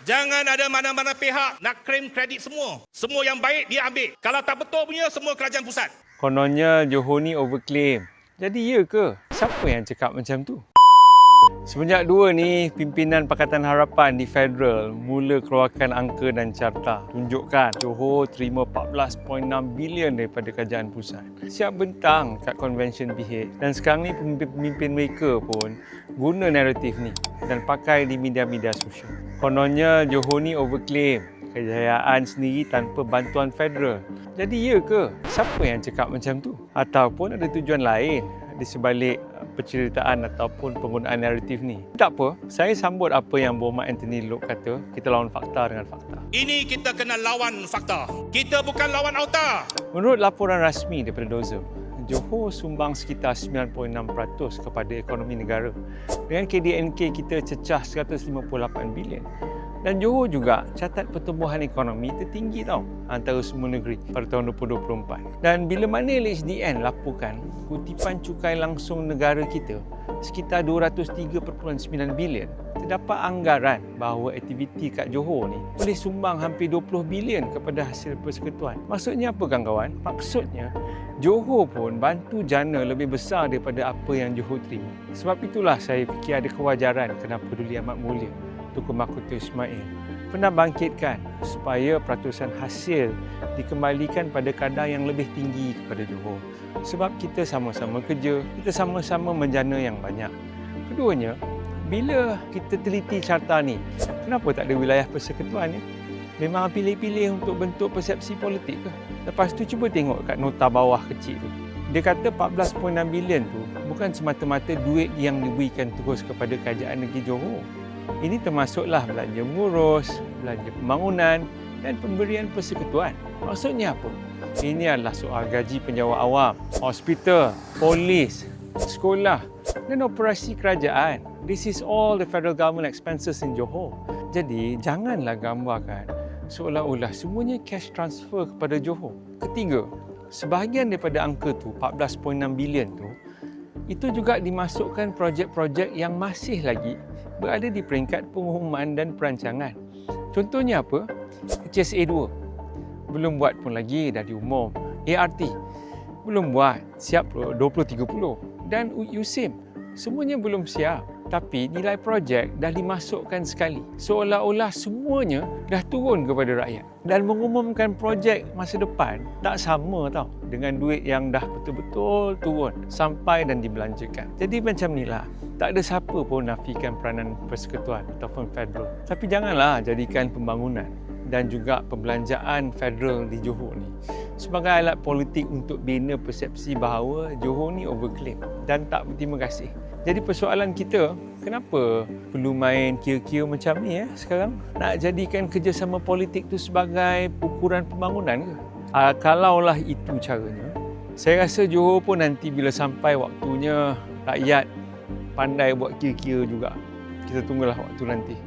Jangan ada mana-mana pihak nak claim kredit semua. Semua yang baik dia ambil. Kalau tak betul punya, semua kerajaan pusat. Kononnya Johor ni overclaim. Jadi ya ke? Siapa yang cakap macam tu? Semenjak dua ni, pimpinan Pakatan Harapan di Federal mula keluarkan angka dan carta. Tunjukkan Johor terima 14.6 bilion daripada kerajaan pusat. Siap bentang kat Convention PH. Dan sekarang ni pemimpin mereka pun guna naratif ni dan pakai di media-media sosial. Kononnya Johor ni overclaim kejayaan sendiri tanpa bantuan federal. Jadi ya ke? Siapa yang cakap macam tu? Ataupun ada tujuan lain di sebalik penceritaan ataupun penggunaan naratif ni? Tak apa, saya sambut apa yang Berhormat Anthony Loke kata, kita lawan fakta dengan fakta. Ini kita kena lawan fakta. Kita bukan lawan auta. Menurut laporan rasmi daripada DOZEM, Johor sumbang sekitar 9.6% kepada ekonomi negara. Dengan KDNK kita cecah 158 bilion. Dan Johor juga catat pertumbuhan ekonomi tertinggi antara semua negeri pada tahun 2024. Dan bila mana LHDN laporkan kutipan cukai langsung negara kita sekitar 203.9 bilion, terdapat anggaran bahawa aktiviti kat Johor ni boleh sumbang hampir 20 bilion kepada hasil persekutuan. Maksudnya apa kawan-kawan? Maksudnya Johor pun bantu jana lebih besar daripada apa yang Johor terima. Sebab itulah saya fikir ada kewajaran kenapa Duli Amat Mulia Tunku Mahkota Ismail pernah bangkitkan supaya peratusan hasil dikembalikan pada kadar yang lebih tinggi kepada Johor. Sebab kita sama-sama kerja, kita sama-sama menjana yang banyak. Keduanya, bila kita teliti carta ni, kenapa tak ada wilayah persekutuan ni? Memang pilih-pilih untuk bentuk persepsi politik ke? Lepas tu cuba tengok kat nota bawah kecil tu. Dia kata 14.6 bilion tu bukan semata-mata duit yang diberikan terus kepada kerajaan negeri Johor. Ini termasuklah belanja mengurus, belanja pembangunan dan pemberian persekutuan. Maksudnya apa? Ini adalah soal gaji penjawat awam, hospital, polis, sekolah dan operasi kerajaan. This is all the federal government expenses in Johor. Jadi, janganlah gambarkan seolah-olah semuanya cash transfer kepada Johor. Ketiga, sebahagian daripada angka tu, 14.6 bilion tu, itu juga dimasukkan projek-projek yang masih lagi berada di peringkat pengumuman dan perancangan. Contohnya apa? HSA 2. Belum buat pun lagi, dah diumum. ART. Belum buat, siap 2030. Dan USIM. Semuanya belum siap. Tapi nilai projek dah dimasukkan sekali. Seolah-olah semuanya dah turun kepada rakyat. Dan mengumumkan projek masa depan tak sama dengan duit yang dah betul-betul turun sampai dan dibelanjakan. Jadi macam inilah. Tak ada siapa pun nafikan peranan persekutuan ataupun federal. Tapi janganlah jadikan pembangunan dan juga pembelanjaan federal di Johor ni sebagai alat politik untuk bina persepsi bahawa Johor ni overclaim dan tak berterima kasih. Jadi persoalan kita, kenapa perlu main kira-kira macam ni sekarang? Nak jadikan kerjasama politik tu sebagai ukuran pembangunan ke? Kalaulah itu caranya, saya rasa Johor pun nanti bila sampai waktunya rakyat pandai buat kira-kira juga. Kita tunggulah waktu nanti.